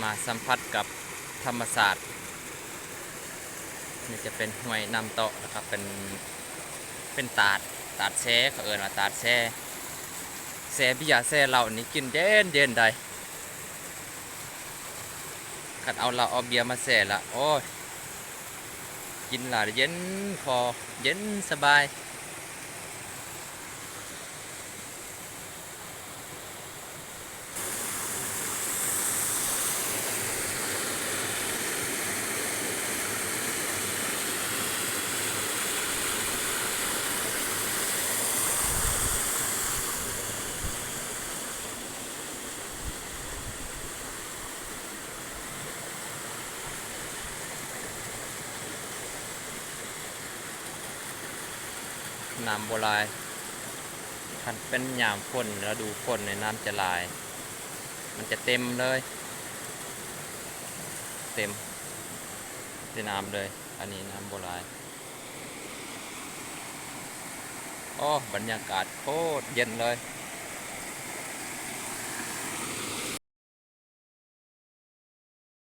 มาสัมผัสกับธรรมศาสตร์นี่จะเป็นห้วยน้ำเตาะนะครับเป็นตาดแช่เขาเอิ้นว่าตาดแช่เบียร์แช่เหล้านี่กินเย็นได้คันเอาเหล้าเอาเบียร์มาแช่ละโอ้ยกินและเย็นคอเย็นสบายน้ำบัวลายคันเป็นยามฝนแล้วดูฝนในน้ำจะลายมันจะเต็มเลยเต็มที่น้ำเลยอันนี้น้ำบัวลายโอ้บรรยากาศโคตรเย็นเลย